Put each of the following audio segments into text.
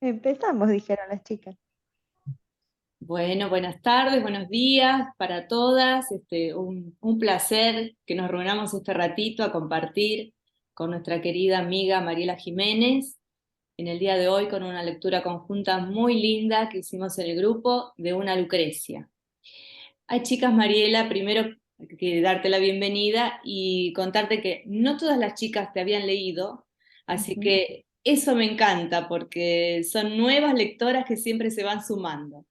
Empezamos, dijeron las chicas. Bueno, buenas tardes, buenos días para todas. Un placer que nos reunamos este ratito a compartir con nuestra querida amiga Mariela Jiménez en el día de hoy con una lectura conjunta muy linda que hicimos en el grupo de una Lucrecia. Ay, chicas, Mariela, primero hay que darte la bienvenida y contarte que no todas las chicas te habían leído, así Ujú. que eso me encanta porque son nuevas lectoras que siempre se van sumando.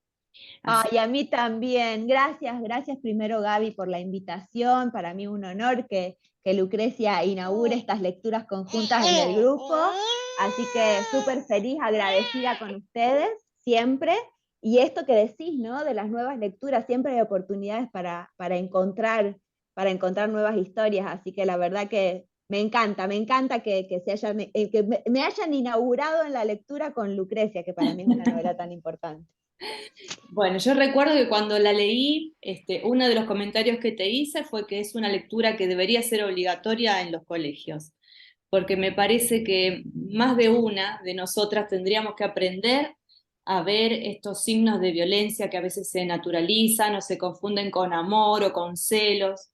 Así, Ay, a mí también. Gracias, gracias primero Gaby por la invitación. Para mí un honor que Lucrecia inaugure estas lecturas conjuntas en el grupo. Así que súper feliz, agradecida con ustedes, siempre. Y esto que decís, ¿no? De las nuevas lecturas, siempre hay oportunidades para encontrar nuevas historias. Así que la verdad que me encanta que me hayan inaugurado en la lectura con Lucrecia, que para mí es una novela tan importante. bueno, yo recuerdo que cuando la leí, uno de los comentarios que te hice fue que es una lectura que debería ser obligatoria en los colegios, porque me parece que más de una de nosotras tendríamos que aprender a ver estos signos de violencia que a veces se naturalizan o se confunden con amor o con celos.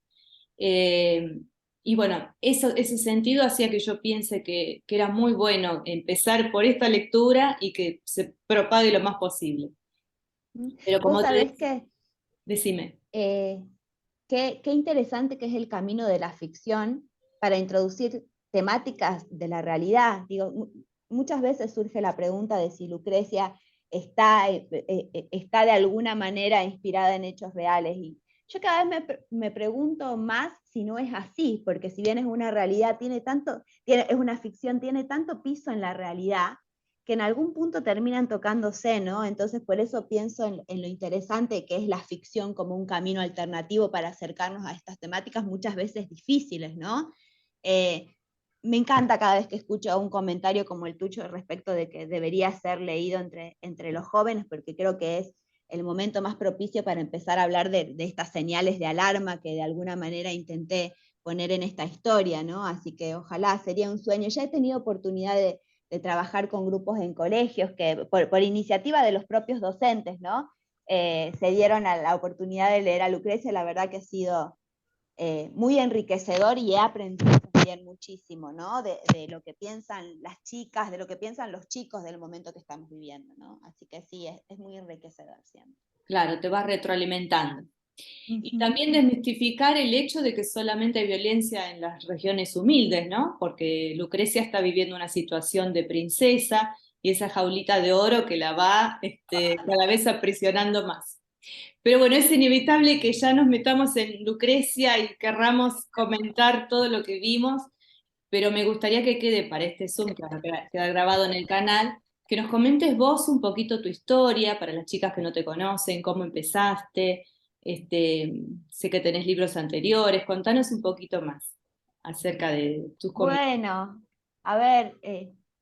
Eh, y bueno, ese sentido hacía que yo piense que era muy bueno empezar por esta lectura y que se propague lo más posible. Pero Vos como te sabés decía, que decime. eh, qué interesante que es el camino de la ficción para introducir temáticas de la realidad. Digo, muchas veces surge la pregunta de si Lucrecia está de alguna manera inspirada en hechos reales. Y yo cada vez me pregunto más si no es así, porque si bien es una realidad, es una ficción, tiene tanto piso en la realidad que en algún punto terminan tocándose, ¿no? Entonces por eso pienso en lo interesante que es la ficción como un camino alternativo para acercarnos a estas temáticas muchas veces difíciles, ¿no? Eh, Me encanta cada vez que escucho un comentario como el tuyo respecto de que debería ser leído entre los jóvenes, porque creo que es el momento más propicio para empezar a hablar de estas señales de alarma que de alguna manera intenté poner en esta historia, ¿no? Así que ojalá sería un sueño. Ya he tenido oportunidad de trabajar con grupos en colegios que por iniciativa de los propios docentes, ¿no? Se dieron a la oportunidad de leer a Lucrecia, la verdad que ha sido muy enriquecedor y he aprendido también muchísimo, ¿no? De lo que piensan las chicas, de lo que piensan los chicos del momento que estamos viviendo, ¿no? Así que sí, es muy enriquecedor siempre. Claro, te vas retroalimentando. Y Ujú. también desmistificar el hecho de que solamente hay violencia en las regiones humildes, ¿no? Porque Lucrecia está viviendo una situación de princesa y esa jaulita de oro que la va, cada vez aprisionando más. Pero bueno, es inevitable que ya nos metamos en Lucrecia y querramos comentar todo lo que vimos, pero me gustaría que quede para este Zoom que ahora queda grabado en el canal, que nos comentes vos un poquito tu historia para las chicas que no te conocen, cómo empezaste, sé que tenés libros anteriores, contanos un poquito más acerca de tus comienzos. Bueno, a ver,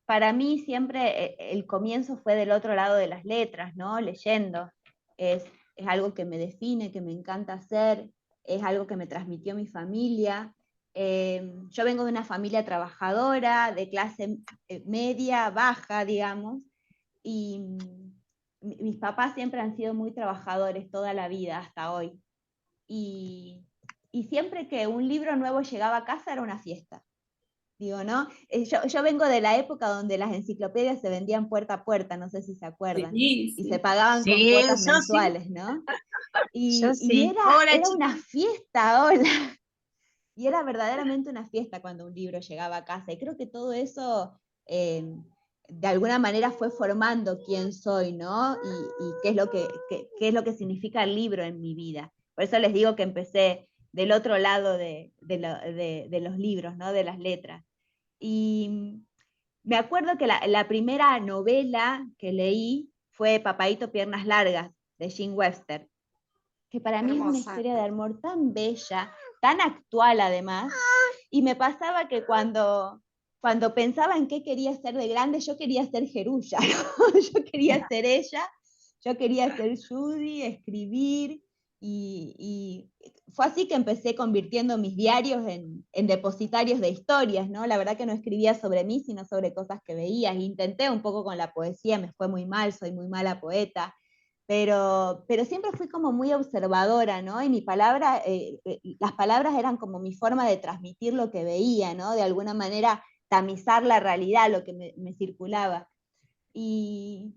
para mí siempre el comienzo fue del otro lado de las letras, ¿no? Leyendo. Es, es algo que me define, que me encanta hacer, es algo que me transmitió mi familia. Yo vengo de una familia trabajadora, de clase media, baja, digamos, y mis papás siempre han sido muy trabajadores toda la vida hasta hoy. Y, y siempre que un libro nuevo llegaba a casa era una fiesta. Digo, ¿no? Yo vengo de la época donde las enciclopedias se vendían puerta a puerta, no sé si se acuerdan, Sí, y se sí. pagaban con Sí, cuotas yo sí, mensuales, ¿no? yo Y sí. Hola, era una chicas. fiesta, hola, y era verdaderamente una fiesta cuando un libro llegaba a casa, y creo que todo eso de alguna manera fue formando quién soy, ¿no? Y qué es lo que significa el libro en mi vida. Por eso les digo que empecé del otro lado de los libros, ¿no? De las letras. Y me acuerdo que la primera novela que leí fue Papaíto Piernas Largas, de Jean Webster, que para mí es una Hermosa. historia de amor tan bella, tan actual además, y me pasaba que cuando pensaba en qué quería ser de grande, yo quería ser Jerulla, ¿no? Yo quería ser ella, yo quería ser Judy, escribir, y fue así que empecé convirtiendo mis diarios en depositarios de historias, ¿no? La verdad que no escribía sobre mí, sino sobre cosas que veía. Intenté un poco con la poesía, me fue muy mal, soy muy mala poeta, pero siempre fui como muy observadora, ¿no? Y mi palabra, las palabras eran como mi forma de transmitir lo que veía, ¿no? De alguna manera tamizar la realidad, lo que me circulaba. Y,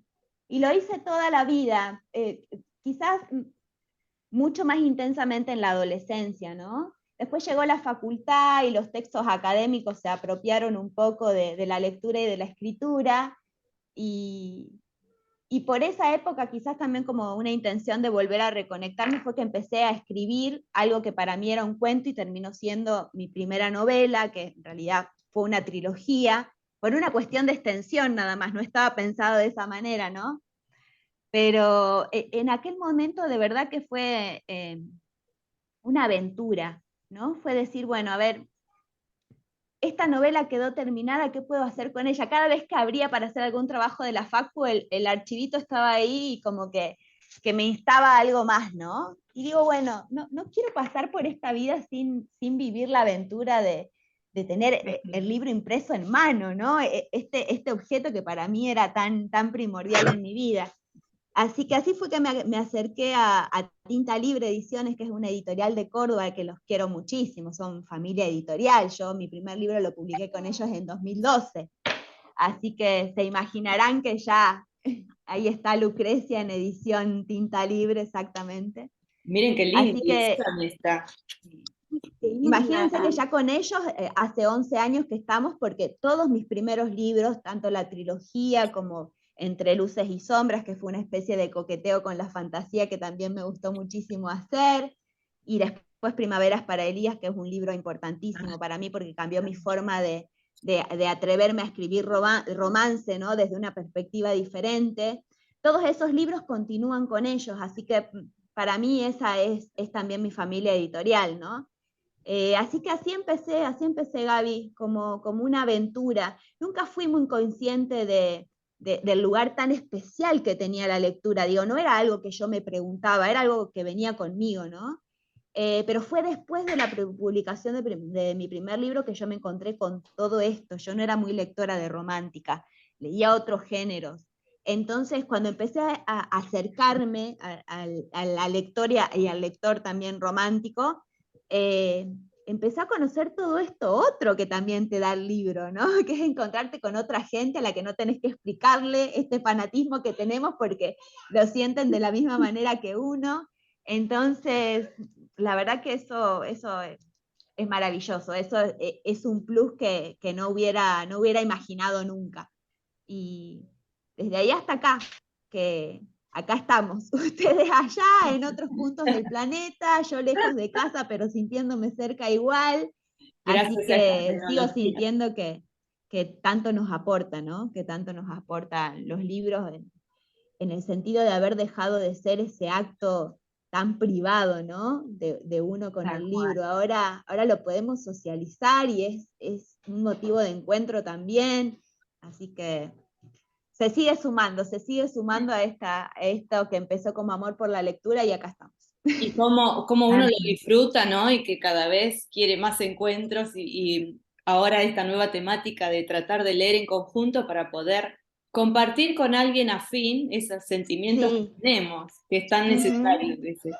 y lo hice toda la vida, quizás mucho más intensamente en la adolescencia, ¿no? Después llegó la facultad y los textos académicos se apropiaron un poco de la lectura y de la escritura, y, y por esa época, quizás también como una intención de volver a reconectarme, fue que empecé a escribir algo que para mí era un cuento y terminó siendo mi primera novela, que en realidad fue una trilogía, por una cuestión de extensión nada más, no estaba pensado de esa manera, ¿no? Pero en aquel momento de verdad que fue una aventura, ¿no? Fue decir, bueno, a ver, esta novela quedó terminada, ¿qué puedo hacer con ella? Cada vez que abría para hacer algún trabajo de la facu, el archivito estaba ahí y como que me instaba algo más, ¿no? Y digo, bueno, no quiero pasar por esta vida sin vivir la aventura de tener el libro impreso en mano, ¿no? Este objeto que para mí era tan primordial en mi vida. Así que así fue que me acerqué a Tinta Libre Ediciones, que es una editorial de Córdoba, que los quiero muchísimo, son familia editorial. Yo mi primer libro lo publiqué con ellos en 2012. Así que se imaginarán que ya ahí está Lucrecia en edición Tinta Libre exactamente. Miren qué linda Así que edición está. imagínense que ya con ellos hace 11 años que estamos, porque todos mis primeros libros, tanto la trilogía como Entre Luces y Sombras, que fue una especie de coqueteo con la fantasía que también me gustó muchísimo hacer, y después Primaveras para Elías, que es un libro importantísimo para mí porque cambió mi forma de atreverme a escribir romance, ¿no? Desde una perspectiva diferente. Todos esos libros continúan con ellos, así que para mí esa es también mi familia editorial, ¿no? Así que así empecé Gaby, como una aventura. Nunca fui muy consciente del lugar tan especial que tenía la lectura. Digo, no era algo que yo me preguntaba, era algo que venía conmigo, ¿no? Pero fue después de la publicación de mi primer libro que yo me encontré con todo esto. Yo no era muy lectora de romántica, leía otros géneros. Entonces, cuando empecé a acercarme a la lectora y al lector también romántico, eh, empecé a conocer todo esto otro que también te da el libro, ¿no? Que es encontrarte con otra gente a la que no tenés que explicarle este fanatismo que tenemos porque lo sienten de la misma manera que uno. Entonces, la verdad que eso es maravilloso, eso es un plus que no hubiera imaginado nunca. Y desde ahí hasta acá, que acá estamos, ustedes allá en otros puntos del planeta, yo lejos de casa, pero sintiéndome cerca igual, así Gracias a esta que sigo tecnología. sintiendo que tanto nos aporta, ¿no? Que tanto nos aportan los libros en el sentido de haber dejado de ser ese acto tan privado, ¿no? De uno con Tal el cual. libro. Ahora lo podemos socializar y es un motivo de encuentro también. Así que se sigue sumando a esto que empezó como amor por la lectura y acá estamos. Y cómo uno lo Así. disfruta, ¿no? Y que cada vez quiere más encuentros y ahora esta nueva temática de tratar de leer en conjunto para poder compartir con alguien afín esos sentimientos que Sí, tenemos, que es tan ujú, necesario a veces.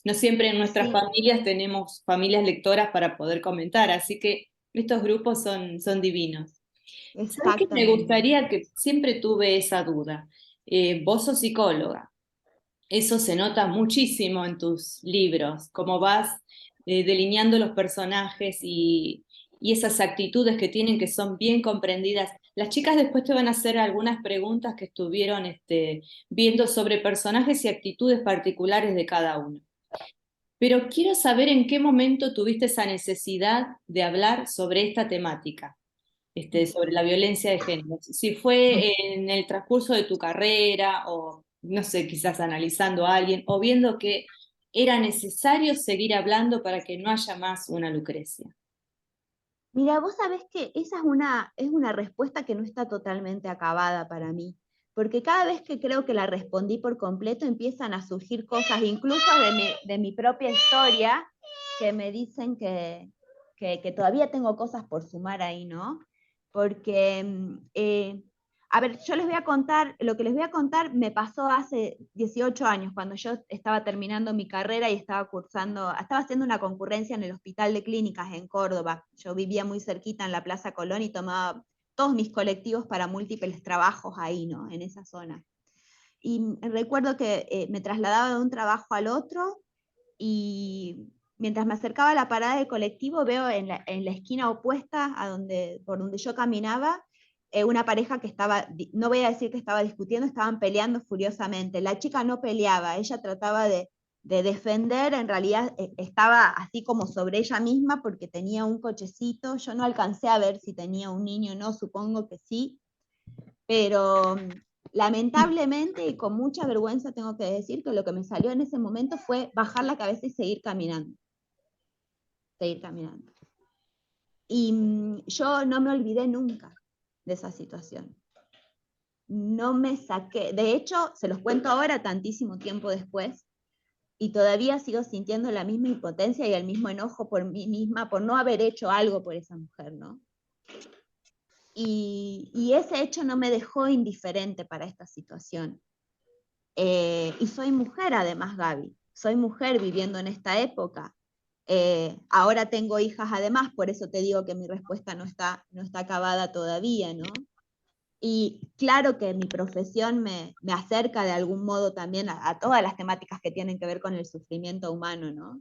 No siempre en nuestras sí, familias tenemos familias lectoras para poder comentar, así que estos grupos son divinos. ¿Sabes qué? Me exactamente. gustaría que siempre tuve esa duda. Vos sos psicóloga. Eso se nota muchísimo en tus libros, cómo vas delineando los personajes y esas actitudes que tienen que son bien comprendidas. Las chicas después te van a hacer algunas preguntas que estuvieron viendo sobre personajes y actitudes particulares de cada uno. Pero quiero saber en qué momento tuviste esa necesidad de hablar sobre esta temática, sobre la violencia de género. Si fue en el transcurso de tu carrera o, no sé, quizás analizando a alguien o viendo que era necesario seguir hablando para que no haya más una Lucrecia. Mira, vos sabés que esa es una respuesta que no está totalmente acabada para mí. porque cada vez que creo que la respondí por completo empiezan a surgir cosas, incluso de mi propia historia, que me dicen que todavía tengo cosas por sumar ahí, ¿no? Porque, a ver, yo les voy a contar, lo que les voy a contar me pasó hace 18 años, cuando yo estaba terminando mi carrera y estaba haciendo una concurrencia en el Hospital de Clínicas en Córdoba. Yo vivía muy cerquita en la Plaza Colón y tomaba todos mis colectivos para múltiples trabajos ahí, ¿no? En esa zona. Y recuerdo que me trasladaba de un trabajo al otro y mientras me acercaba a la parada del colectivo veo en la esquina opuesta por donde yo caminaba una pareja que estaba, no voy a decir que estaba discutiendo, estaban peleando furiosamente. La chica no peleaba, ella trataba de defender, en realidad estaba así como sobre ella misma porque tenía un cochecito, yo no alcancé a ver si tenía un niño o no, supongo que sí, pero lamentablemente y con mucha vergüenza tengo que decir que lo que me salió en ese momento fue bajar la cabeza y seguir caminando. Seguir caminando. Y yo no me olvidé nunca de esa situación. No me saqué, de hecho, se los cuento ahora tantísimo tiempo después, y todavía sigo sintiendo la misma impotencia y el mismo enojo por mí misma por no haber hecho algo por esa mujer, ¿no? Y ese hecho no me dejó indiferente para esta situación. Y soy mujer además, Gaby, soy mujer viviendo en esta época. Ahora tengo hijas además, por eso te digo que mi respuesta no está acabada todavía, ¿no? Y claro que mi profesión me acerca de algún modo también a todas las temáticas que tienen que ver con el sufrimiento humano, ¿no?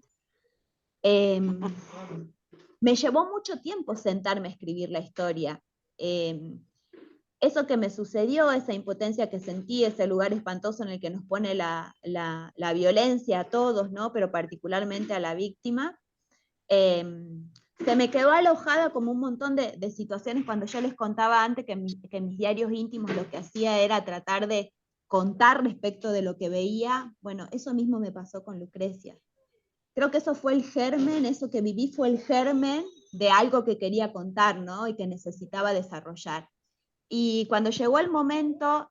Me llevó mucho tiempo sentarme a escribir la historia. Eso que me sucedió, esa impotencia que sentí, ese lugar espantoso en el que nos pone la violencia a todos, ¿no? Pero particularmente a la víctima, se me quedó alojada como un montón de situaciones cuando yo les contaba antes que mis diarios íntimos lo que hacía era tratar de contar respecto de lo que veía. Bueno, eso mismo me pasó con Lucrecia. Creo que eso fue el germen, eso que viví fue el germen de algo que quería contar, ¿no? Y que necesitaba desarrollar. Y cuando llegó el momento,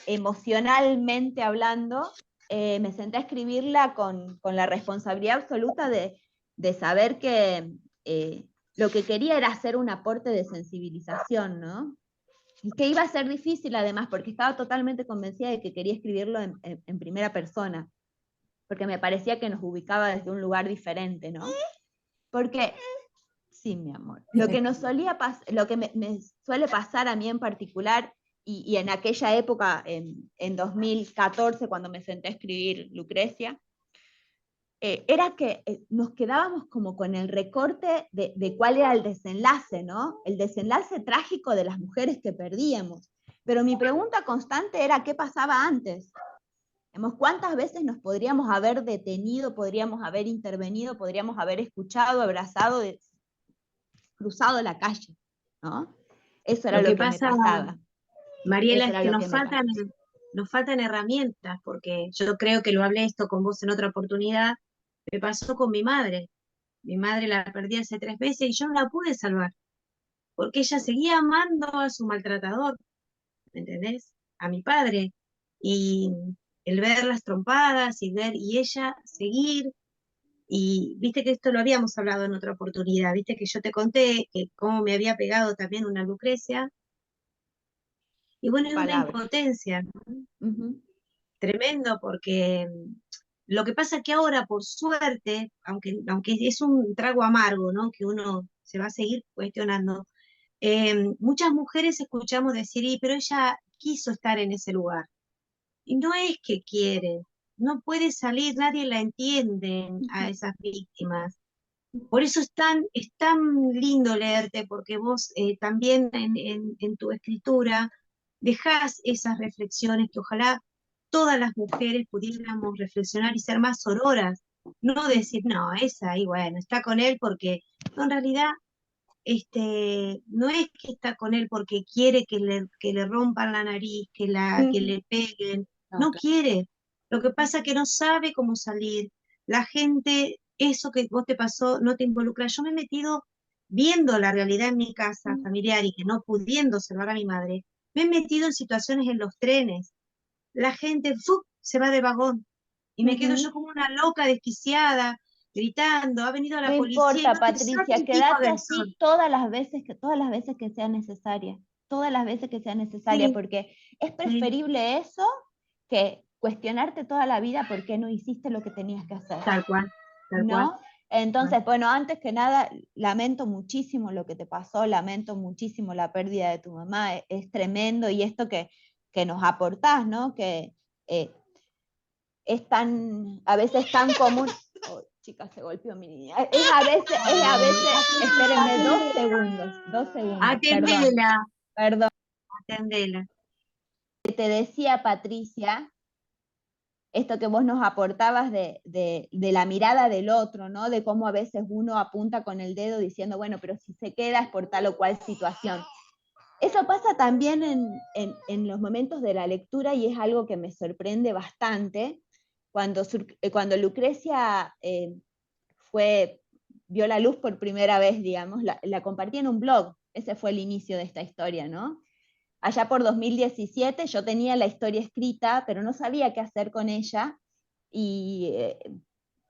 emocionalmente hablando, me senté a escribirla con la responsabilidad absoluta de saber que lo que quería era hacer un aporte de sensibilización, ¿no? Y que iba a ser difícil además, porque estaba totalmente convencida de que quería escribirlo en primera persona, porque me parecía que nos ubicaba desde un lugar diferente, ¿no? Porque sí, mi amor. Lo que lo que me suele pasar a mí en particular, y en aquella época, en 2014, cuando me senté a escribir Lucrecia, era que nos quedábamos como con el recorte de cuál era el desenlace, ¿no? El desenlace trágico de las mujeres que perdíamos. Pero mi pregunta constante era, ¿qué pasaba antes? ¿Cuántas veces nos podríamos haber detenido, podríamos haber intervenido, podríamos haber escuchado, abrazado, cruzado la calle, ¿no? Eso era Lo que lo que me pasa, pasaba. Mariela, Eso es era que lo que me pasaba. nos faltan herramientas, porque yo creo que lo hablé esto con vos en otra oportunidad, me pasó con mi madre. Mi madre la perdí hace 3 meses y yo no la pude salvar, porque ella seguía amando a su maltratador, ¿me entendés? A mi padre. Y el ver las trompadas y ella seguir, y viste que esto lo habíamos hablado en otra oportunidad, viste que yo te conté que cómo me había pegado también una Lucrecia, y bueno, es una Palabras. impotencia, ¿no? Ujú. Tremendo, porque lo que pasa es que ahora, por suerte, aunque es un trago amargo, ¿no? Que uno se va a seguir cuestionando, muchas mujeres escuchamos decir, pero ella quiso estar en ese lugar. Y no es que quiere, no puede salir, nadie la entiende a esas víctimas. Por eso es tan lindo leerte, porque vos también en tu escritura dejás esas reflexiones que ojalá todas las mujeres pudiéramos reflexionar y ser más sororas. No decir, no, esa ahí, bueno, está con él porque, no, en realidad, no es que está con él porque quiere que le rompan la nariz, que le peguen, No, no claro. quiere. Lo que pasa es que no sabe cómo salir. La gente, eso que vos te pasó, no te involucra. Yo me he metido viendo la realidad en mi casa familiar y que no pudiendo salvar a mi madre, me he metido en situaciones en los trenes, la gente ¡fu! Se va de vagón, y me quedo yo Ujú. como una loca desquiciada, gritando, ha venido No la policía, y importa, no te saca Patricia, el pico quédate del sol. así todas las veces que sea necesaria, todas las veces que sea necesaria, Sí, porque es sí, preferible eso que cuestionarte toda la vida por qué no hiciste lo que tenías que hacer, tal cual, tal cual. ¿no? Entonces, bueno, antes que nada, lamento muchísimo lo que te pasó, lamento muchísimo la pérdida de tu mamá, es tremendo, y esto que nos aportás, ¿no? Que eh, es tan, a veces tan común. Oh, chica, se golpeó mi niña. Es a veces, espérenme dos segundos, perdón, Atendela, perdón. atendela. Te decía, Patricia, esto que vos nos aportabas de la mirada del otro, ¿no? De cómo a veces uno apunta con el dedo diciendo, bueno, pero si se queda es por tal o cual situación. Eso pasa también en los momentos de la lectura, y es algo que me sorprende bastante. Cuando Lucrecia vio la luz por primera vez, digamos, la compartí en un blog, ese fue el inicio de esta historia, ¿no? Allá por 2017 yo tenía la historia escrita, pero no sabía qué hacer con ella, y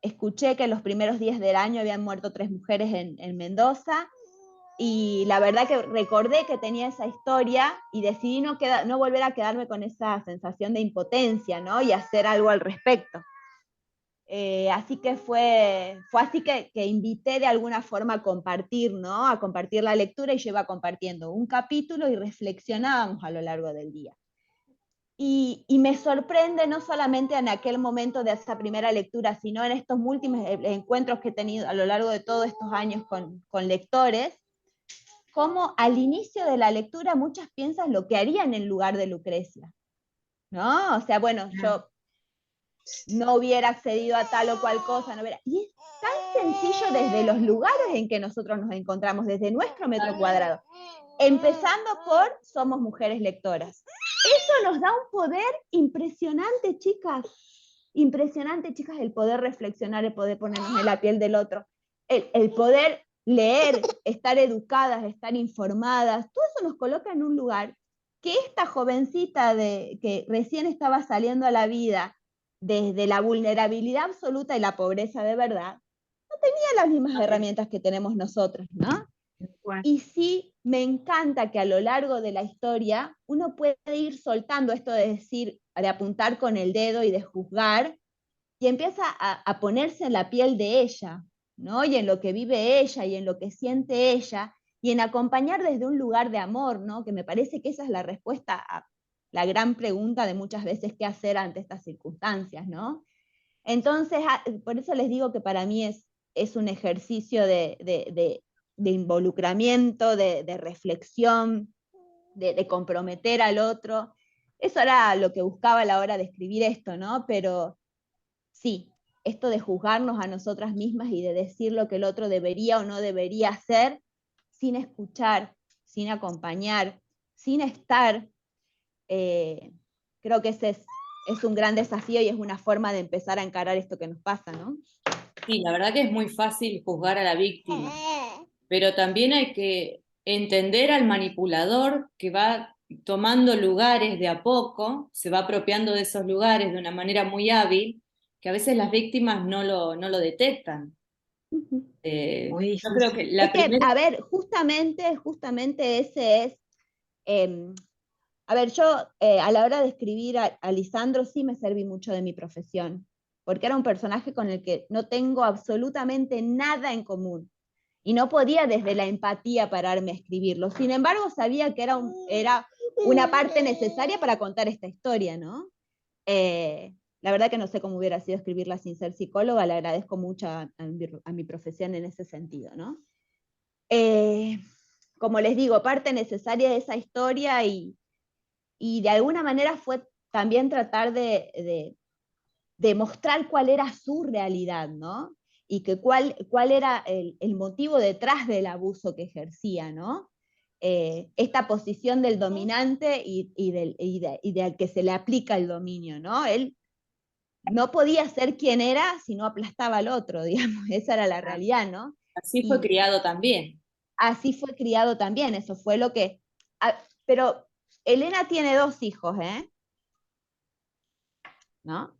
escuché que en los primeros días del año habían muerto 3 mujeres en Mendoza, y la verdad que recordé que tenía esa historia y decidí no volver a quedarme con esa sensación de impotencia, ¿no? Y hacer algo al respecto. Así que fue así que invité de alguna forma a compartir, ¿no? A compartir la lectura, y yo iba compartiendo un capítulo y reflexionábamos a lo largo del día. Y me sorprende no solamente en aquel momento de esa primera lectura, sino en estos múltiples encuentros que he tenido a lo largo de todos estos años con lectores, cómo al inicio de la lectura muchas piensan lo que harían en lugar de Lucrecia, ¿no? O sea, bueno, yo no hubiera accedido a tal o cual cosa, no hubiera... Y es tan sencillo desde los lugares en que nosotros nos encontramos, desde nuestro metro cuadrado. Empezando por somos mujeres lectoras. Eso nos da un poder impresionante, chicas. Impresionante, chicas, el poder reflexionar, el poder ponernos en la piel del otro, el poder leer, estar educadas, estar informadas. Todo eso nos coloca en un lugar que esta jovencita que recién estaba saliendo a la vida desde la vulnerabilidad absoluta y la pobreza de verdad, no tenía las mismas herramientas que tenemos nosotros, ¿no? Tal cual. Y sí, me encanta que a lo largo de la historia uno puede ir soltando esto de decir, de apuntar con el dedo y de juzgar, y empieza a ponerse en la piel de ella, ¿no? Y en lo que vive ella y en lo que siente ella, y en acompañar desde un lugar de amor, ¿no? Que me parece que esa es la respuesta a la gran pregunta de muchas veces qué hacer ante estas circunstancias, ¿no? Entonces, por eso les digo que para mí es un ejercicio de involucramiento, de reflexión, de comprometer al otro. Eso era lo que buscaba a la hora de escribir esto, ¿no? Pero sí, esto de juzgarnos a nosotras mismas y de decir lo que el otro debería o no debería hacer, sin escuchar, sin acompañar, sin estar, eh, creo que ese es un gran desafío, y es una forma de empezar a encarar esto que nos pasa, ¿no? Sí, la verdad que es muy fácil juzgar a la víctima, pero también hay que entender al manipulador que va tomando lugares de a poco, se va apropiando de esos lugares de una manera muy hábil, que a veces las víctimas no lo detectan. Ujú. Muy Yo creo que difícil. Es la que, primera... a ver, justamente ese es, eh, a ver, yo a la hora de escribir a Lisandro sí me serví mucho de mi profesión, porque era un personaje con el que no tengo absolutamente nada en común, y no podía desde la empatía pararme a escribirlo. Sin embargo, sabía que era una parte necesaria para contar esta historia, ¿no? La verdad que no sé cómo hubiera sido escribirla sin ser psicóloga, le agradezco mucho a mi profesión en ese sentido, ¿no? Eh, Como les digo, parte necesaria de esa historia, y de alguna manera fue también tratar de mostrar cuál era su realidad, ¿no? Y que cuál era el motivo detrás del abuso que ejercía, ¿no? Esta posición del dominante y del que se le aplica el dominio, ¿no? Él no podía ser quien era si no aplastaba al otro, digamos, esa era la realidad, ¿no? Así fue Y criado también. así fue criado también, eso fue lo que... Pero Elena tiene 2 hijos, ¿no?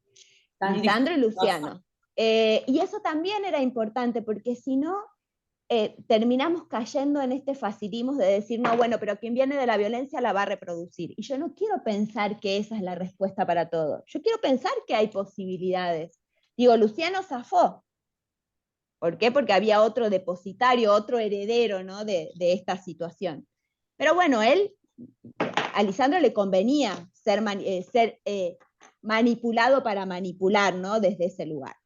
Tan Lisandro y difícil. Luciano. Y eso también era importante, porque si no, terminamos cayendo en este facilismo de decir, no, bueno, pero quien viene de la violencia la va a reproducir. Y yo no quiero pensar que esa es la respuesta para todo. Yo quiero pensar que hay posibilidades. Digo, Luciano zafó. ¿Por qué? Porque había otro depositario, otro heredero, ¿no? de esta situación. Pero bueno, a Lisandro le convenía ser manipulado para manipular, ¿no? Desde ese lugar.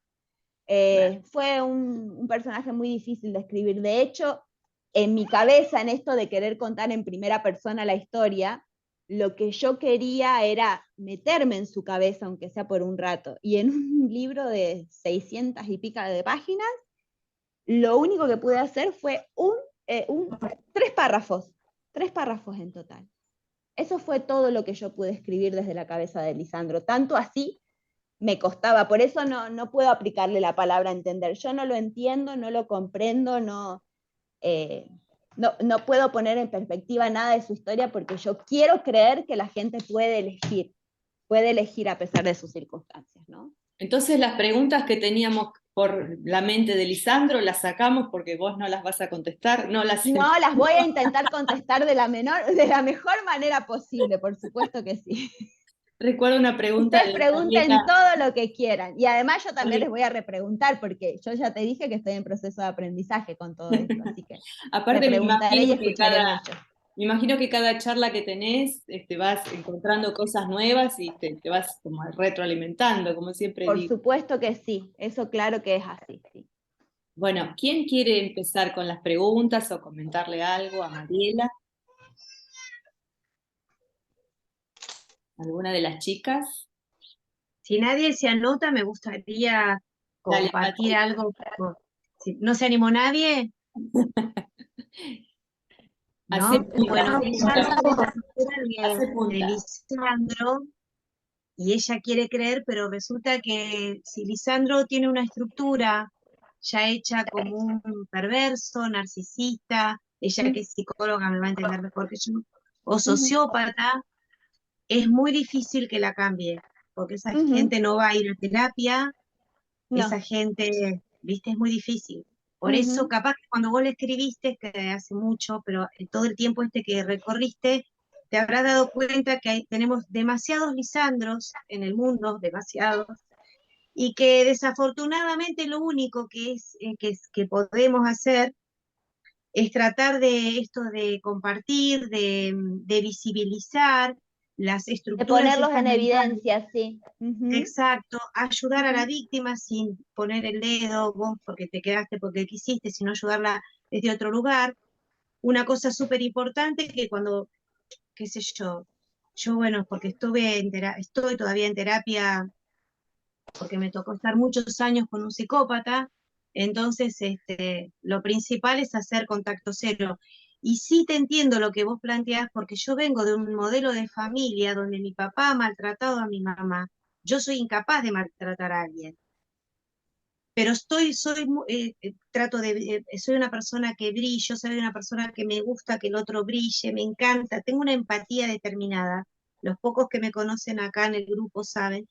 Fue un personaje muy difícil de escribir. De hecho, en mi cabeza, en esto de querer contar en primera persona la historia, lo que yo quería era meterme en su cabeza, aunque sea por un rato. Y en un libro de 600 y pica de páginas, lo único que pude hacer fue 3 párrafos en total. Eso fue todo lo que yo pude escribir desde la cabeza de Lisandro. Tanto así me costaba, por eso no puedo aplicarle la palabra entender. Yo no lo entiendo, no lo comprendo, no puedo poner en perspectiva nada de su historia, porque yo quiero creer que la gente puede elegir a pesar de sus circunstancias, ¿no? Entonces las preguntas que teníamos por la mente de Lisandro las sacamos porque vos no las vas a contestar, no las... No, las voy a intentar contestar de la mejor manera posible, por supuesto que sí. Recuerdo una pregunta Ustedes de pregunten Mariela. todo lo que quieran. Y además yo también les voy a repreguntar, porque yo ya te dije que estoy en proceso de aprendizaje con todo esto, así que Aparte me preguntaré y imagino que escucharé mucho. me imagino que cada charla que tenés, vas encontrando cosas nuevas y te vas como retroalimentando, como siempre Por digo. supuesto que sí, eso claro que es así, sí. Bueno, ¿quién quiere empezar con las preguntas o comentarle algo a Mariela? ¿Alguna de las chicas? Si nadie se anota, me gustaría Dale, compartir Mati. algo. Si no se animó nadie, Hace ¿no? punta, Bueno, hace ya punta, hablamos de la figura hace de punta. Lisandro, y ella quiere creer, pero resulta que si Lisandro tiene una estructura ya hecha como un perverso, narcisista, ella que es psicóloga me va a entender mejor que yo, o Ujú, sociópata, es muy difícil que la cambie, porque esa ujú. gente no va a ir a terapia, esa No. gente, viste, es muy difícil. Por eso, Ujú. capaz que cuando vos le escribiste, que hace mucho, pero todo el tiempo que recorriste, te habrás dado cuenta que tenemos demasiados Lisandros en el mundo, demasiados, y que desafortunadamente lo único que podemos hacer es tratar de esto de compartir, de visibilizar las De estructuras ponerlos estas en mentales. evidencia, sí. Ujú, Exacto, ayudar a la ujú. víctima sin poner el dedo, vos porque te quedaste porque quisiste, sino ayudarla desde otro lugar. Una cosa súper importante que cuando, qué sé yo bueno, porque estoy todavía en terapia, porque me tocó estar muchos años con un psicópata, entonces lo principal es hacer contacto cero. Y sí te entiendo lo que vos planteás, porque yo vengo de un modelo de familia donde mi papá ha maltratado a mi mamá. Yo soy incapaz de maltratar a alguien, pero soy una persona que brillo, soy una persona que me gusta que el otro brille, me encanta, tengo una empatía determinada. Los pocos que me conocen acá en el grupo saben.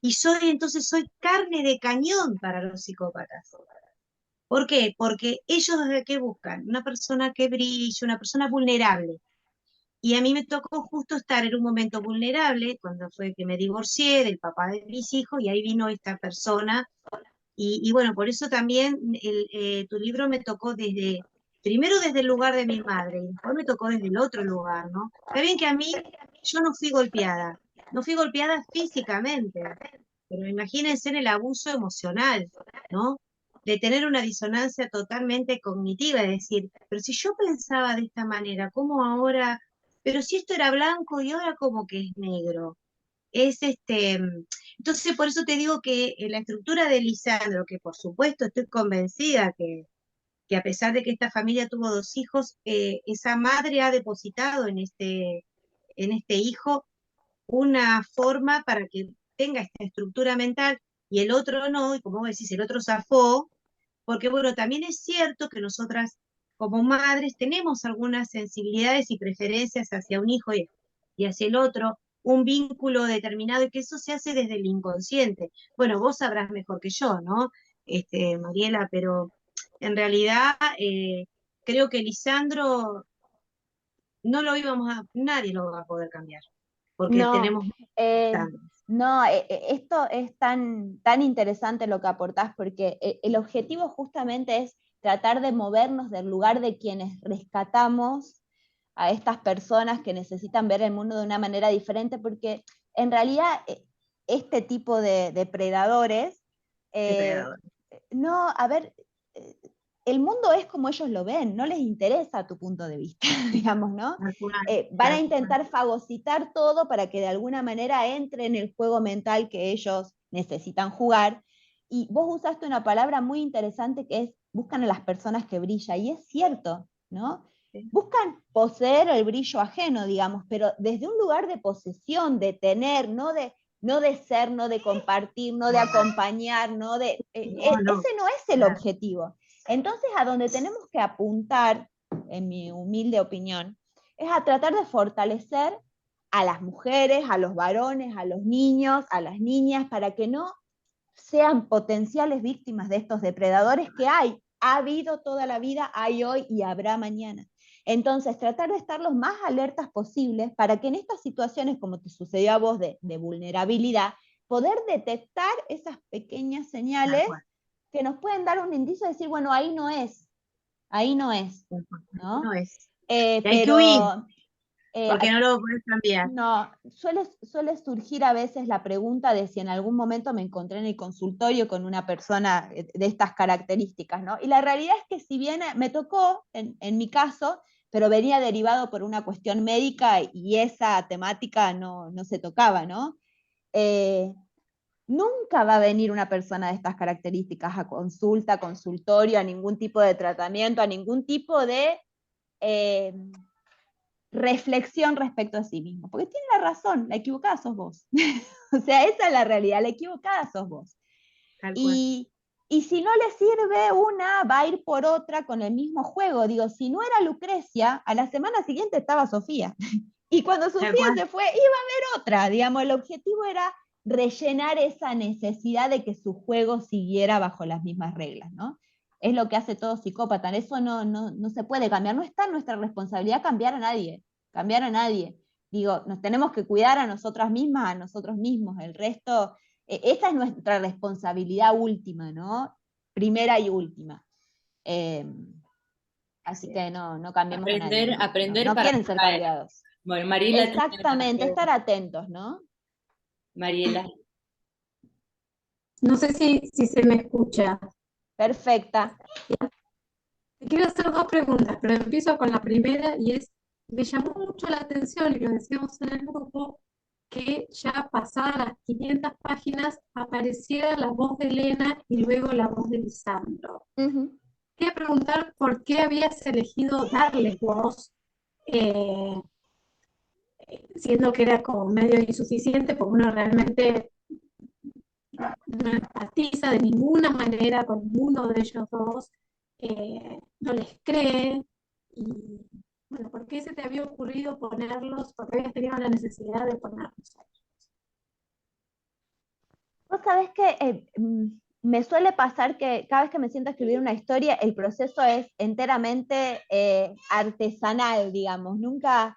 Y entonces soy carne de cañón para los psicópatas. ¿Por qué? Porque ellos ¿qué buscan? Una persona que brille, una persona vulnerable. Y a mí me tocó justo estar en un momento vulnerable cuando fue que me divorcié del papá de mis hijos y ahí vino esta persona. Y bueno, por eso también tu libro me tocó primero desde el lugar de mi madre y después me tocó desde el otro lugar, ¿no? Está bien que a mí, yo no fui golpeada físicamente, pero imagínense en el abuso emocional, ¿no? De tener una disonancia totalmente cognitiva, es decir, pero si yo pensaba de esta manera, ¿cómo ahora? Pero si esto era blanco y ahora como que es negro. Entonces por eso te digo que la estructura de Lisandro, que por supuesto estoy convencida que a pesar de que esta familia tuvo 2 hijos, esa madre ha depositado en este hijo una forma para que tenga esta estructura mental y el otro no, y como vos decís, el otro zafó, porque bueno, también es cierto que nosotras como madres tenemos algunas sensibilidades y preferencias hacia un hijo, y hacia el otro, un vínculo determinado, y que eso se hace desde el inconsciente. Bueno, vos sabrás mejor que yo, ¿no? Mariela, pero en realidad creo que Lisandro no lo íbamos a, nadie lo va a poder cambiar, porque No, tenemos eh, estándares. no, esto es tan interesante lo que aportás, porque el objetivo justamente es tratar de movernos del lugar de quienes rescatamos a estas personas que necesitan ver el mundo de una manera diferente, porque en realidad este tipo de depredadores, eh, Depredador. no, a ver, eh, el mundo es como ellos lo ven, no les interesa tu punto de vista, digamos, ¿no? Tal cual, Van a tal cual. intentar fagocitar todo para que de alguna manera entre en el juego mental que ellos necesitan jugar. Y vos usaste una palabra muy interesante que es buscan a las personas que brillan, y es cierto, ¿no? Sí. Buscan poseer el brillo ajeno, digamos, pero desde un lugar de posesión, de tener, no de ser, no de compartir, no de acompañar, no de... No, no, ese no es el claro. objetivo. Entonces, a donde tenemos que apuntar, en mi humilde opinión, es a tratar de fortalecer a las mujeres, a los varones, a los niños, a las niñas, para que no sean potenciales víctimas de estos depredadores que hay, ha habido toda la vida, hay hoy y habrá mañana. Entonces, tratar de estar los más alertas posibles para que en estas situaciones, como te sucedió a vos de vulnerabilidad, poder detectar esas pequeñas Tal señales cual, que nos pueden dar un indicio de decir, bueno, ahí no es, tal cual. No ¿no? es. Y hay que huir, Pero eh, porque no lo puedes cambiar. no, suele surgir a veces la pregunta de si en algún momento me encontré en el consultorio con una persona de estas características, ¿no? Y la realidad es que si bien me tocó, en mi caso, pero venía derivado por una cuestión médica y esa temática no se tocaba, ¿no? Eh, Nunca va a venir una persona de estas características a consulta, consultorio, a ningún tipo de tratamiento, a ningún tipo de eh, reflexión respecto a sí mismo, porque tiene la razón, la equivocada sos vos. O sea, esa es la realidad, la equivocada sos vos. Tal cual. Y si no le sirve una, va a ir por otra con el mismo juego. Digo, si no era Lucrecia, a la semana siguiente estaba Sofía. Y cuando Tal Sofía cual. se fue, iba a haber otra. Digamos, el objetivo era rellenar esa necesidad de que su juego siguiera bajo las mismas reglas, ¿no? Es lo que hace todo psicópata. Eso no se puede cambiar. No está en nuestra responsabilidad cambiar a nadie. Cambiar a nadie. Digo, nos tenemos que cuidar a nosotras mismas, a nosotros mismos. El resto, esa es nuestra responsabilidad última, ¿no? Primera y última. Eh, Así Sí. que no cambiemos a nadie. Aprender, aprender No para quieren no ser caer. cambiados. Bueno, Mariela tiene una Exactamente, estar pregunta. atentos, ¿no? Mariela, No sé si se me escucha. Perfecta. Te quiero hacer dos preguntas, pero empiezo con la primera y es, me llamó mucho la atención, y lo decíamos en el grupo, que ya pasadas las 500 páginas apareciera la voz de Elena y luego la voz de Lisandro. Ujú. Quería preguntar por qué habías elegido darles voz, eh, siendo que era como medio insuficiente, porque uno realmente no empatiza de ninguna manera con ninguno de ellos dos, no les cree. Y bueno, ¿por qué se te había ocurrido ponerlos? ¿Por qué habías tenido la necesidad de ponerlos ahí? Vos sabés que me suele pasar que cada vez que me siento a escribir una historia, el proceso es enteramente artesanal, digamos. Nunca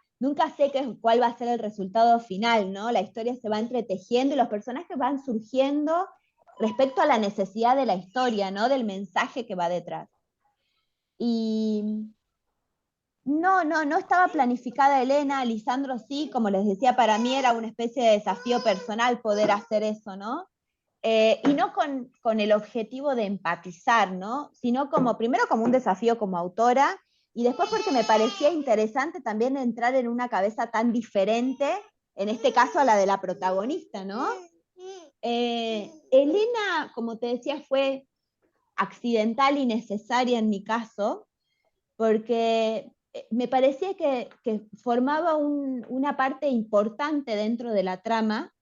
sé cuál va a ser el resultado final, ¿no? La historia se va entretejiendo y los personajes van surgiendo respecto a la necesidad de la historia, ¿no? Del mensaje que va detrás. Y no estaba planificada Elena, Lisandro sí, como les decía, para mí era una especie de desafío personal poder hacer eso, ¿no? Y no con el objetivo de empatizar, ¿no? Sino primero como un desafío como autora, y después porque me parecía interesante también entrar en una cabeza tan diferente, en este caso a la de la protagonista, ¿no? Elena, como te decía, fue accidental y necesaria en mi caso, porque me parecía que formaba una parte importante dentro de la trama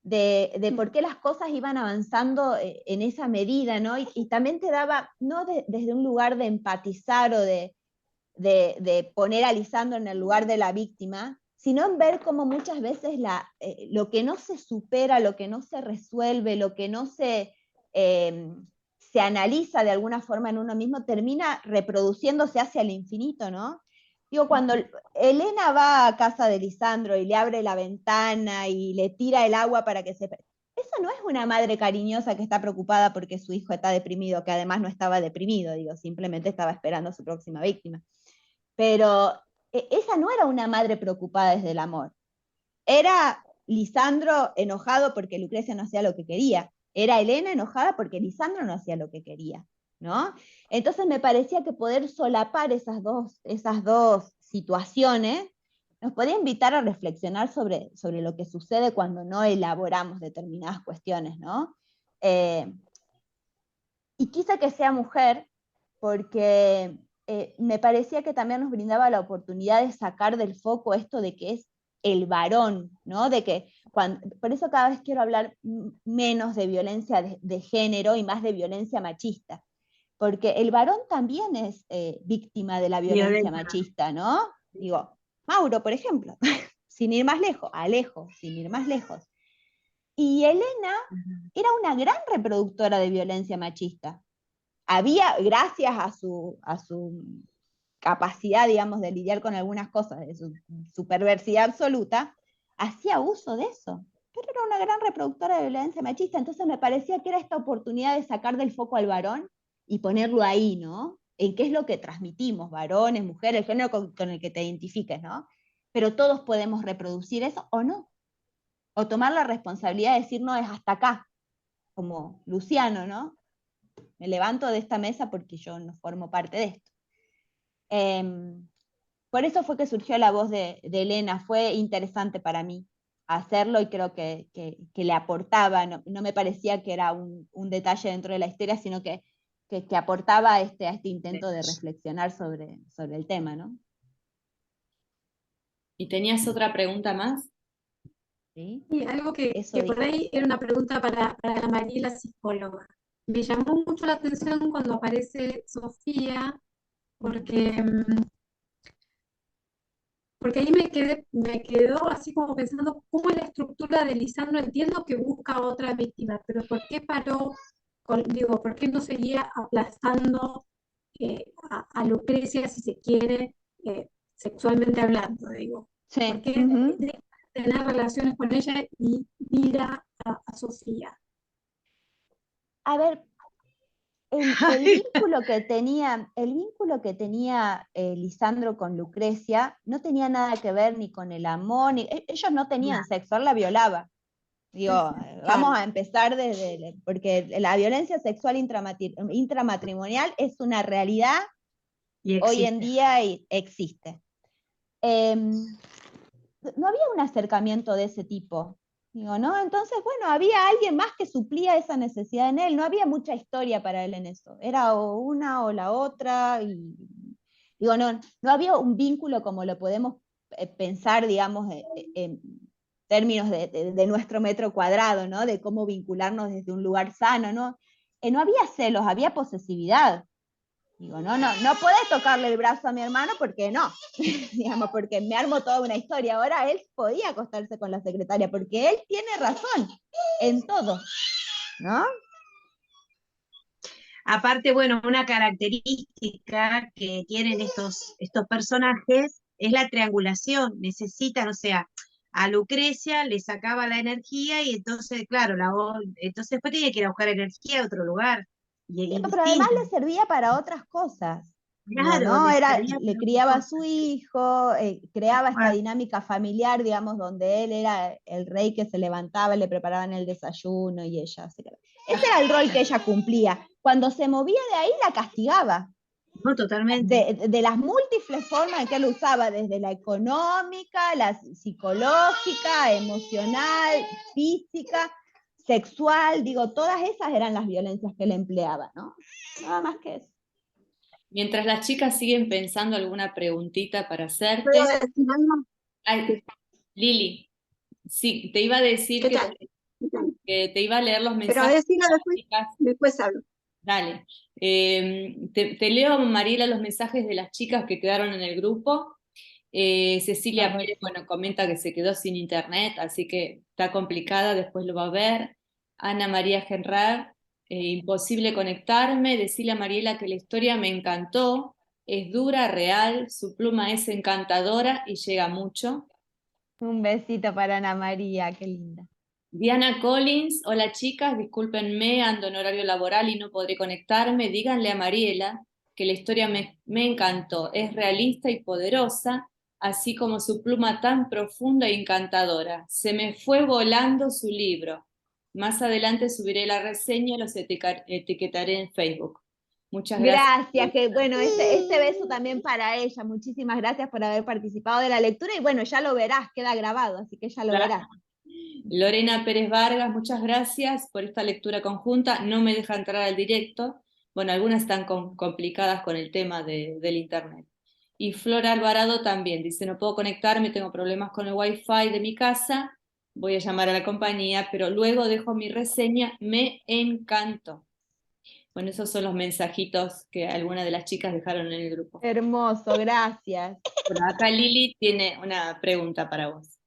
de por qué las cosas iban avanzando en esa medida, ¿no? Y también te daba, no desde un lugar de empatizar o de poner a Lisandro en el lugar de la víctima, sino en ver cómo muchas veces lo que no se supera, lo que no se resuelve, lo que no se analiza de alguna forma en uno mismo, termina reproduciéndose hacia el infinito, ¿no? Digo, cuando Elena va a casa de Lisandro y le abre la ventana y le tira el agua para que se... Eso no es una madre cariñosa que está preocupada porque su hijo está deprimido, que además no estaba deprimido, digo, simplemente estaba esperando a su próxima víctima. Pero esa no era una madre preocupada desde el amor. Era Lisandro enojado porque Lucrecia no hacía lo que quería. Era Elena enojada porque Lisandro no hacía lo que quería, ¿no? Entonces me parecía que poder solapar esas dos situaciones nos podía invitar a reflexionar sobre lo que sucede cuando no elaboramos determinadas cuestiones, ¿no? Y quise que sea mujer porque me parecía que también nos brindaba la oportunidad de sacar del foco esto de que es el varón, ¿no? De que por eso cada vez quiero hablar menos de violencia de género y más de violencia machista, porque el varón también es víctima de la violencia machista, ¿no? Digo, Mauro, por ejemplo, sin ir más lejos, Alejo, sin ir más lejos. Y Elena era una gran reproductora de violencia machista. Había, gracias a su capacidad, digamos, de lidiar con algunas cosas, de su perversidad absoluta, hacía uso de eso. Pero era una gran reproductora de violencia machista, entonces me parecía que era esta oportunidad de sacar del foco al varón y ponerlo ahí, ¿no? En qué es lo que transmitimos, varones, mujeres, el género con el que te identifiques, ¿no? Pero todos podemos reproducir eso o no. O tomar la responsabilidad de decir, no, es hasta acá, como Luciano, ¿no? Me levanto de esta mesa porque yo no formo parte de esto. Por eso fue que surgió la voz de Elena, fue interesante para mí hacerlo y creo que le aportaba, no me parecía que era un detalle dentro de la historia, sino que aportaba a este intento de reflexionar sobre el tema, ¿no? ¿Y tenías otra pregunta más? ¿Sí? Y algo que por ahí era una pregunta para la Mariela psicóloga. Me llamó mucho la atención cuando aparece Sofía, porque ahí me quedó así como pensando cómo es la estructura de Lisandro. Entiendo que busca otra víctima, pero ¿por qué paró? ¿Por qué no seguía aplastando a Lucrecia, si se quiere, sexualmente hablando, digo? Sí. ¿Por qué deja de tener relaciones con ella y mira a Sofía? A ver, el vínculo que tenía Lisandro con Lucrecia no tenía nada que ver ni con el amor, ellos no tenían sexo, él la violaba. Digo, vamos a empezar porque la violencia sexual intramatrimonial es una realidad hoy en día y existe. No había un acercamiento de ese tipo. Digo, ¿no? Entonces, bueno, había alguien más que suplía esa necesidad en él, no había mucha historia para él en eso, era o una o la otra, y digo, no había un vínculo como lo podemos pensar, digamos, en términos de nuestro metro cuadrado, ¿no? De cómo vincularnos desde un lugar sano, ¿no? No había celos, había posesividad. Digo, no podés tocarle el brazo a mi hermano porque no, digamos, porque me armo toda una historia. Ahora él podía acostarse con la secretaria porque él tiene razón en todo, ¿no? Aparte, bueno, una característica que tienen estos personajes es la triangulación. Necesitan, o sea, a Lucrecia le sacaba la energía y entonces, claro, entonces después tenía que ir a buscar energía a otro lugar. Pero además le servía para otras cosas. Claro, ¿no? Le criaba a su hijo, creaba esta dinámica familiar, digamos, donde él era el rey que se levantaba, le preparaban el desayuno y ella se quedaba. Ese era el rol que ella cumplía. Cuando se movía de ahí, la castigaba. No, totalmente. De las múltiples formas en que él usaba, desde la económica, la psicológica, emocional, física, sexual, digo, todas esas eran las violencias que él empleaba, ¿no? Nada más que eso. Mientras las chicas siguen pensando alguna preguntita para hacerte. Ay, Lili, sí, te iba a decir que te iba a leer los mensajes. Pero decilo después hablo. Dale. Te leo, Mariela, los mensajes de las chicas que quedaron en el grupo. Cecilia Correcto. Pérez, bueno, comenta que se quedó sin internet, así que está complicada, después lo va a ver. Ana María Genrar, imposible conectarme. Decirle a Mariela que la historia me encantó, es dura, real, su pluma es encantadora y llega mucho. Un besito para Ana María, qué linda. Diana Collins, hola chicas, discúlpenme, ando en horario laboral y no podré conectarme. Díganle a Mariela que la historia me encantó, es realista y poderosa, así como su pluma tan profunda e encantadora. Se me fue volando su libro. Más adelante subiré la reseña y los etiquetaré en Facebook. Muchas gracias. Gracias, que bueno, este beso también para ella. Muchísimas gracias por haber participado de la lectura y bueno, ya lo verás, queda grabado, así que ya lo verás. Lorena Pérez Vargas, muchas gracias por esta lectura conjunta. No me deja entrar al directo. Bueno, algunas están complicadas con el tema del internet. Y Flor Alvarado también dice, no puedo conectarme, tengo problemas con el wifi de mi casa, voy a llamar a la compañía, pero luego dejo mi reseña, me encantó. Bueno, esos son los mensajitos que algunas de las chicas dejaron en el grupo. Hermoso, gracias. Bueno, acá Lili tiene una pregunta para vos.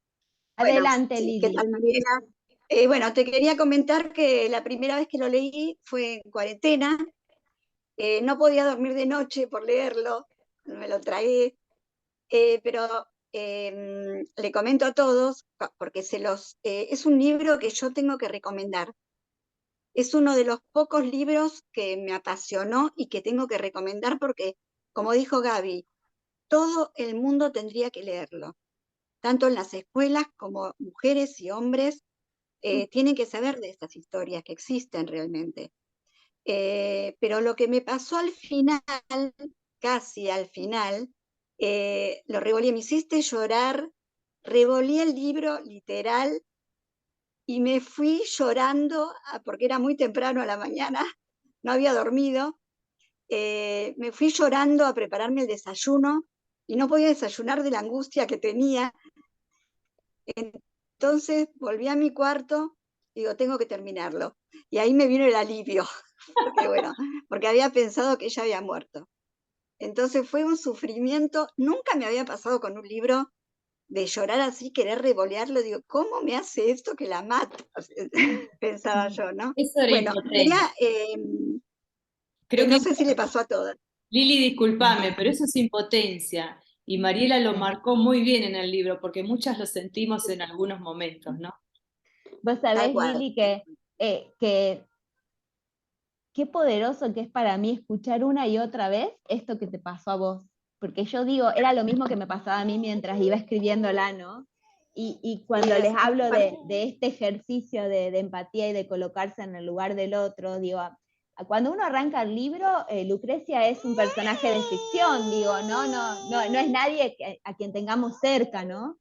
Adelante, sí, Lili. ¿qué tal, Mariela? Bueno, te quería comentar que la primera vez que lo leí fue en cuarentena. No podía dormir de noche por leerlo, me lo tragué, pero le comento a todos, porque es un libro que yo tengo que recomendar. Es uno de los pocos libros que me apasionó y que tengo que recomendar porque, como dijo Gaby, todo el mundo tendría que leerlo, tanto en las escuelas como mujeres y hombres tienen que saber de estas historias que existen realmente. Pero lo que me pasó al final, casi al final, lo revolví, me hiciste llorar, revolví el libro literal y me fui llorando, porque era muy temprano a la mañana, no había dormido, me fui llorando a prepararme el desayuno y no podía desayunar de la angustia que tenía. Entonces volví a mi cuarto, digo, tengo que terminarlo. Y ahí me vino el alivio, porque bueno, porque había pensado que ella había muerto. Entonces fue un sufrimiento, nunca me había pasado con un libro de llorar así, querer revolearlo, digo, ¿cómo me hace esto que la mato? Pensaba yo, ¿no? Eso era Bueno, impotencia. Creo no que sé si le pasó a todas. Lili, discúlpame, pero eso es impotencia. Y Mariela lo marcó muy bien en el libro, porque muchas lo sentimos en algunos momentos, ¿no? Vos Tal sabés, cual. Lili, que qué poderoso que es para mí escuchar una y otra vez esto que te pasó a vos. Porque yo digo, era lo mismo que me pasaba a mí mientras iba escribiéndola, ¿no? Y cuando les hablo de este ejercicio de empatía y de colocarse en el lugar del otro, digo, cuando uno arranca el libro, Lucrecia es un personaje de ficción, digo, no es nadie a quien tengamos cerca, ¿no?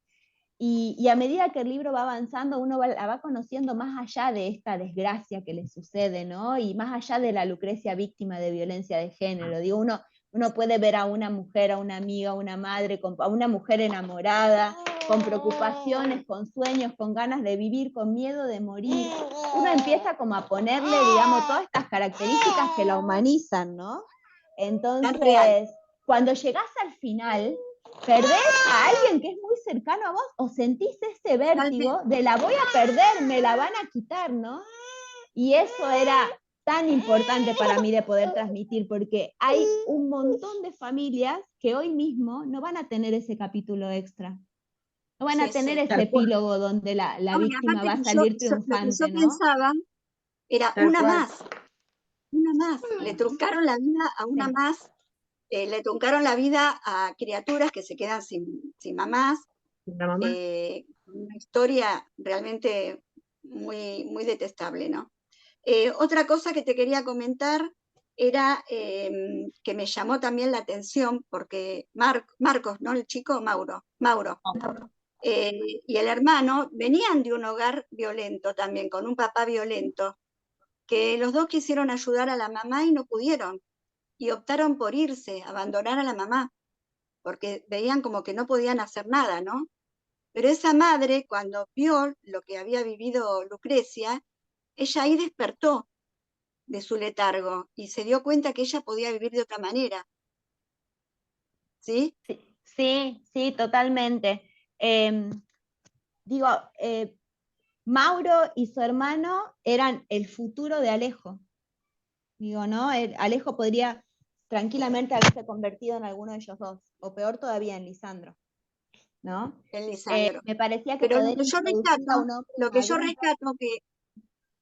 Y a medida que el libro va avanzando, uno la va conociendo más allá de esta desgracia que le sucede, ¿no? Y más allá de la Lucrecia víctima de violencia de género. Digo, uno puede ver a una mujer, a una amiga, a una madre, a una mujer enamorada, con preocupaciones, con sueños, con ganas de vivir, con miedo de morir. Uno empieza como a ponerle, digamos, todas estas características que la humanizan, ¿no? Entonces, cuando llegás al final, perdés a alguien que es muy cercano a vos o sentís ese vértigo de la voy a perder, me la van a quitar, ¿no? Y eso era tan importante para mí de poder transmitir, porque hay un montón de familias que hoy mismo no van a tener ese capítulo extra. No van a tener ese epílogo donde la víctima va a salir triunfante, lo que yo ¿no? pensaba era una más. Le truncaron la vida a una más. Le truncaron la vida a criaturas que se quedan sin mamás. Una historia realmente muy, muy detestable, ¿no? Otra cosa que te quería comentar era que me llamó también la atención, porque Marcos, ¿no? El chico, Mauro. Y el hermano venían de un hogar violento también, con un papá violento, que los dos quisieron ayudar a la mamá y no pudieron, y optaron por irse, abandonar a la mamá, porque veían como que no podían hacer nada, ¿no? Pero esa madre, cuando vio lo que había vivido Lucrecia, ella ahí despertó de su letargo y se dio cuenta que ella podía vivir de otra manera. ¿Sí? Sí, sí, totalmente. Digo, Mauro y su hermano eran el futuro de Alejo. Digo, ¿no? Alejo podría tranquilamente haberse convertido en alguno de ellos dos, o peor todavía en Lisandro, ¿no? El Lisandro. Me parecía que Pero poder introducir a un hombre lo que yo maduro. rescato que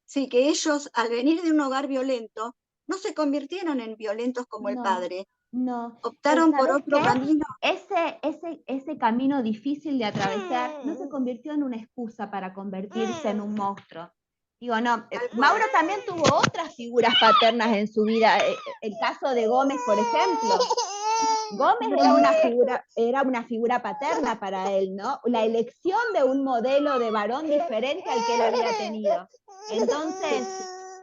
sí, que ellos al venir de un hogar violento no se convirtieron en violentos como el No, padre, no. optaron por ¿Sabes otro qué? camino. Ese camino difícil de atravesar no se convirtió en una excusa para convertirse en un monstruo. Digo, no, Tal cual. Mauro también tuvo otras figuras paternas en su vida. El caso de Gómez, por ejemplo. Gómez era una figura paterna para él, ¿no? La elección de un modelo de varón diferente al que él había tenido. Entonces,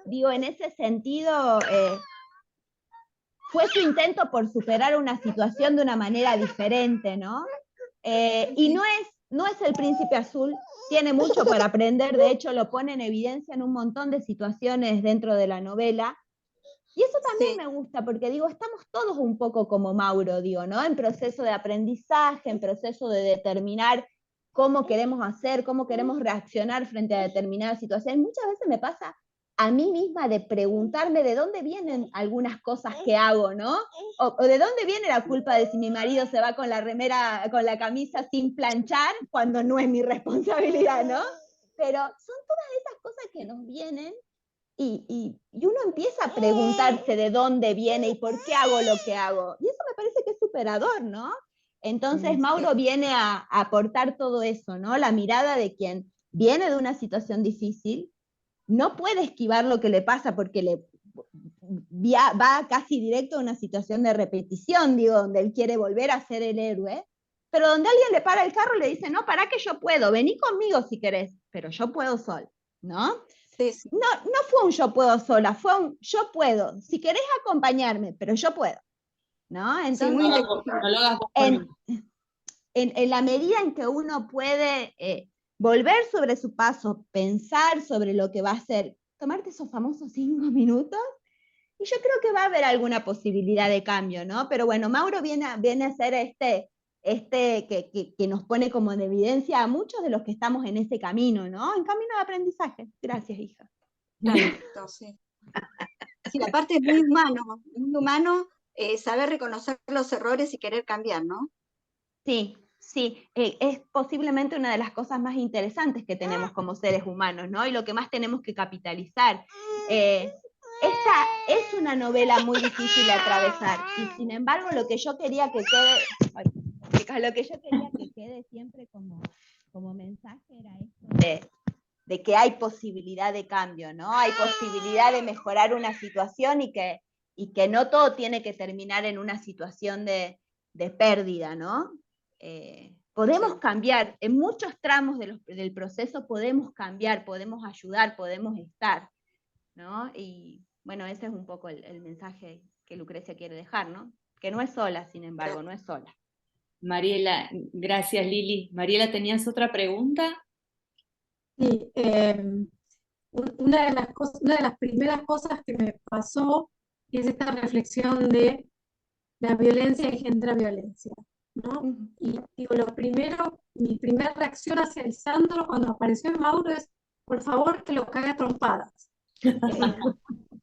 digo, en ese sentido, fue su intento por superar una situación de una manera diferente, ¿no? Y no es el príncipe azul, tiene mucho para aprender, de hecho lo pone en evidencia en un montón de situaciones dentro de la novela, y eso también me gusta, porque digo, estamos todos un poco como Mauro, digo, ¿no? En proceso de aprendizaje, en proceso de determinar cómo queremos hacer, cómo queremos reaccionar frente a determinadas situaciones. Muchas veces me pasa a mí misma de preguntarme de dónde vienen algunas cosas que hago, ¿no? O de dónde viene la culpa de si mi marido se va con la remera, con la camisa sin planchar, cuando no es mi responsabilidad, ¿no? Pero son todas esas cosas que nos vienen y uno empieza a preguntarse de dónde viene y por qué hago lo que hago. Y eso me parece que es superador, ¿no? Entonces Mauro viene a aportar todo eso, ¿no? La mirada de quien viene de una situación difícil, no puede esquivar lo que le pasa porque va casi directo a una situación de repetición, digo, donde él quiere volver a ser el héroe, pero donde alguien le para el carro y le dice, no, para que yo puedo, vení conmigo si querés, pero yo puedo sol, ¿no? Sí, sí. No fue un yo puedo sola, fue un yo puedo, si querés acompañarme, pero yo puedo, ¿no? Entonces, Sí, muy No lo hagas vos por mí. en la medida en que uno puede volver sobre su paso, pensar sobre lo que va a hacer, tomarte esos famosos 5 minutos, y yo creo que va a haber alguna posibilidad de cambio, ¿no? Pero bueno, Mauro viene a ser que nos pone como en evidencia a muchos de los que estamos en ese camino, ¿no? En camino de aprendizaje. Gracias, hija. Entonces, sí, aparte es muy humano saber reconocer los errores y querer cambiar, ¿no? Sí, sí, es posiblemente una de las cosas más interesantes que tenemos como seres humanos, ¿no? Y lo que más tenemos que capitalizar. Esta es una novela muy difícil de atravesar, y sin embargo lo que yo quería que quede siempre como mensaje era esto de que hay posibilidad de cambio, ¿no? Hay posibilidad de mejorar una situación y que no todo tiene que terminar en una situación de pérdida, ¿no? Podemos cambiar, en muchos tramos del proceso podemos cambiar, podemos ayudar, podemos estar, ¿no? Y bueno, ese es un poco el mensaje que Lucrecia quiere dejar, ¿no? Que no es sola, sin embargo, no es sola. Mariela, gracias Lili. Mariela, ¿tenías otra pregunta? Sí, una de las primeras cosas que me pasó es esta reflexión de la violencia engendra violencia, ¿no? Y digo, mi primera reacción hacia Lisandro cuando apareció en Mauro es, por favor, que lo cague a trompadas.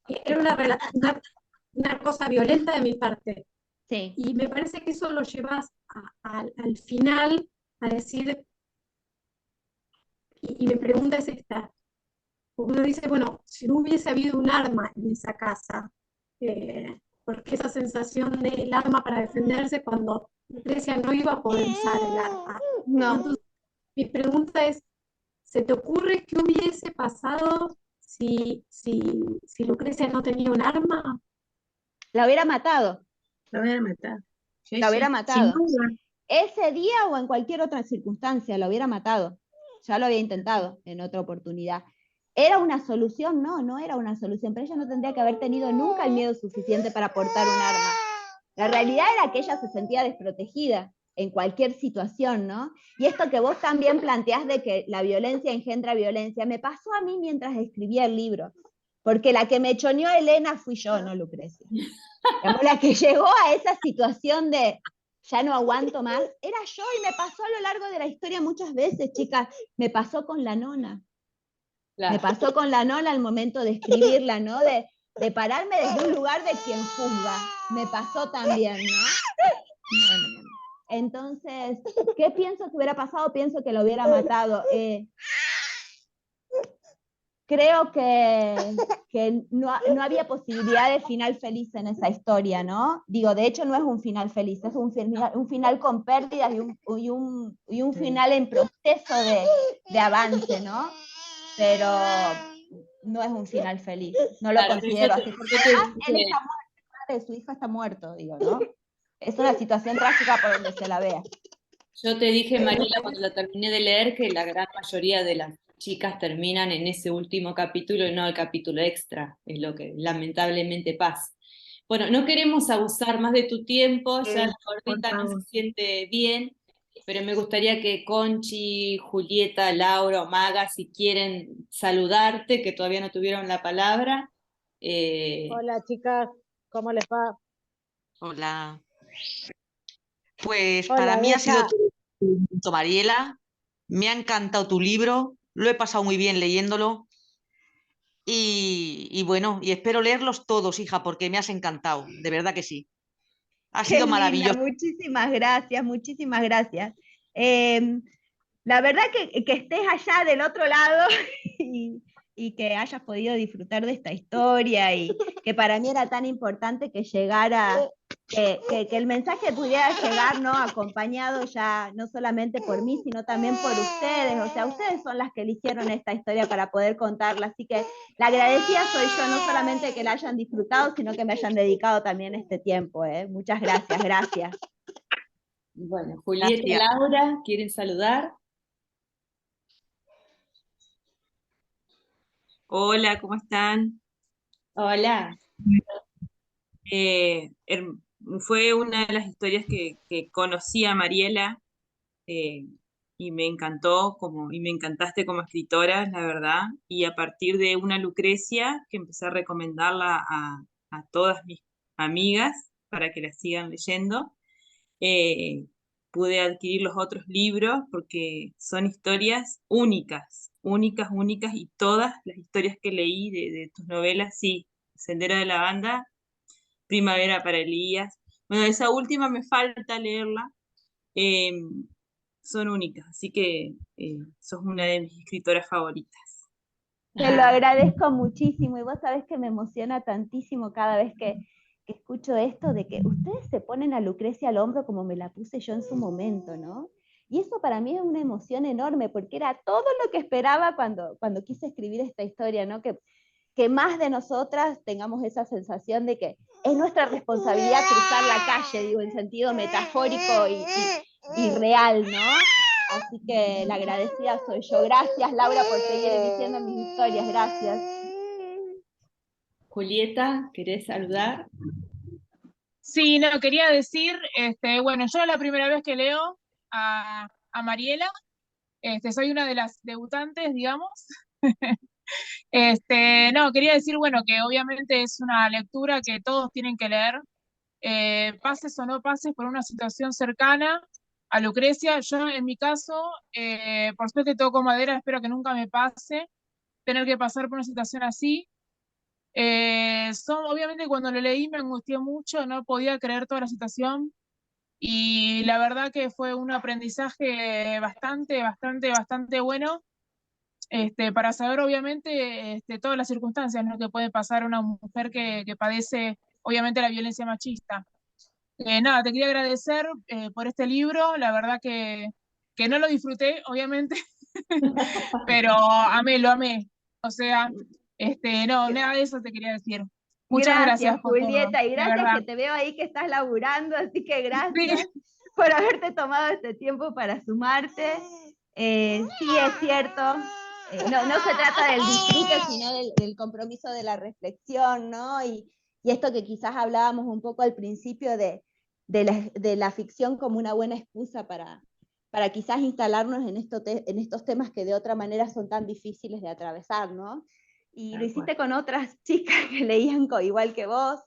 Era una cosa violenta de mi parte. Sí. Y me parece que eso lo llevas al final a decir, y mi pregunta es esta, uno dice, bueno, si no hubiese habido un arma en esa casa, porque esa sensación del arma para defenderse cuando Lucrecia no iba a poder usar el arma. No. Entonces, mi pregunta es, ¿se te ocurre qué hubiese pasado si Lucrecia no tenía un arma? La hubiera matado. La voy a matar. Sí, La hubiera sí, matado. sin duda. Ese día o en cualquier otra circunstancia, la hubiera matado. Ya lo había intentado en otra oportunidad. ¿Era una solución? No era una solución, pero ella no tendría que haber tenido nunca el miedo suficiente para portar un arma. La realidad era que ella se sentía desprotegida en cualquier situación, ¿no? Y esto que vos también planteás de que la violencia engendra violencia, me pasó a mí mientras escribía el libro, porque la que me choneó a Elena fui yo, no Lucrecia. La que llegó a esa situación de ya no aguanto más, era yo, y me pasó a lo largo de la historia muchas veces, chicas, me pasó con la nona. Claro. Me pasó con la nona al momento de escribirla, ¿no? De pararme desde un lugar de quien juzga. Me pasó también, ¿no? Entonces, ¿qué pienso que hubiera pasado? Pienso que lo hubiera matado. Creo que no había posibilidad de final feliz en esa historia, ¿no? Digo, de hecho no es un final feliz, es un final con pérdidas y un final en proceso de avance, ¿no? Pero no es un final feliz, no lo Claro, considero así. Porque yo te además él dije- está muerto, el padre de su hija está muerto, digo, ¿no? Es una situación trágica por donde se la vea. Yo te dije, Mariela, cuando la terminé de leer, que la gran mayoría de las chicas terminan en ese último capítulo y no el capítulo extra, es lo que lamentablemente pasa. Bueno, no queremos abusar más de tu tiempo, ya la Por gordita no se favor. siente bien, pero me gustaría que Conchi, Julieta, Laura o Maga, si quieren saludarte, que todavía no tuvieron la palabra. Hola chicas, ¿cómo les va? Hola. Pues para Hola, mí ha sido Beca. todo, Mariela. Me ha encantado tu libro, lo he pasado muy bien leyéndolo y bueno, y espero leerlos todos, hija, porque me has encantado, de verdad que sí. Ha Qué sido linda, maravilloso. muchísimas gracias, muchísimas gracias. La verdad que estés allá del otro lado y que hayas podido disfrutar de esta historia y que para mí era tan importante que llegara, que el mensaje pudiera llegar, ¿no? Acompañado ya no solamente por mí, sino también por ustedes. O sea, ustedes son las que eligieron esta historia para poder contarla, así que la agradecida soy yo, no solamente que la hayan disfrutado, sino que me hayan dedicado también este tiempo. Muchas gracias, gracias. Bueno, Julieta y Gracias. Laura, ¿quieren saludar? Hola, ¿cómo están? Hola. Eh, her- Fue una de las historias que conocí a Mariela eh, y me encantó y me encantaste como escritora, la verdad. Y a partir de una Lucrecia que empecé a recomendarla a todas mis amigas para que la sigan leyendo, eh, pude adquirir los otros libros porque son historias únicas, únicas, únicas, y todas las historias que leí de tus novelas, sí, Sendero de la Banda, Primavera para Elías. Bueno, esa última me falta leerla. eh, Son únicas, así que sos una de mis escritoras favoritas. Te lo agradezco muchísimo y vos sabés que me emociona tantísimo cada vez que escucho esto de que ustedes se ponen a Lucrecia al hombro como me la puse yo en su momento, ¿no? Y eso para mí es una emoción enorme porque era todo lo que esperaba cuando quise escribir esta historia, ¿no? Que más de nosotras tengamos esa sensación de que es nuestra responsabilidad cruzar la calle, digo, en sentido metafórico y real, ¿no? Así que la agradecida soy yo. Gracias, Laura, por seguir eligiendo mis historias. Gracias. Julieta, ¿querés saludar? Sí, no, quería decir, bueno, yo es la primera vez que leo a Mariela, soy una de las debutantes, digamos. No, quería decir, bueno, que obviamente es una lectura que todos tienen que leer, pases o no pases por una situación cercana a Lucrecia. Yo, en mi caso, por suerte toco madera, espero que nunca me pase tener que pasar por una situación así. Obviamente cuando lo leí me angustié mucho, no podía creer toda la situación y la verdad que fue un aprendizaje bastante, bastante, bastante bueno, para saber obviamente todas las circunstancias, ¿no?, que puede pasar a una mujer que padece obviamente la violencia machista. Nada, te quería agradecer por este libro, la verdad que no lo disfruté, obviamente, pero lo amé. O sea, no, nada de eso te quería decir. Muchas Gracias, gracias por todo, Julieta, y de gracias verdad. que te veo ahí que estás laburando, así que Sí. gracias por haberte tomado este tiempo para sumarte. Sí, es cierto, no se trata del disfrute, sino del compromiso de la reflexión, ¿no? Y esto que quizás hablábamos un poco al principio de la ficción como una buena excusa para quizás instalarnos en estos temas que de otra manera son tan difíciles de atravesar, ¿no? Y lo hiciste con otras chicas que leían igual que vos,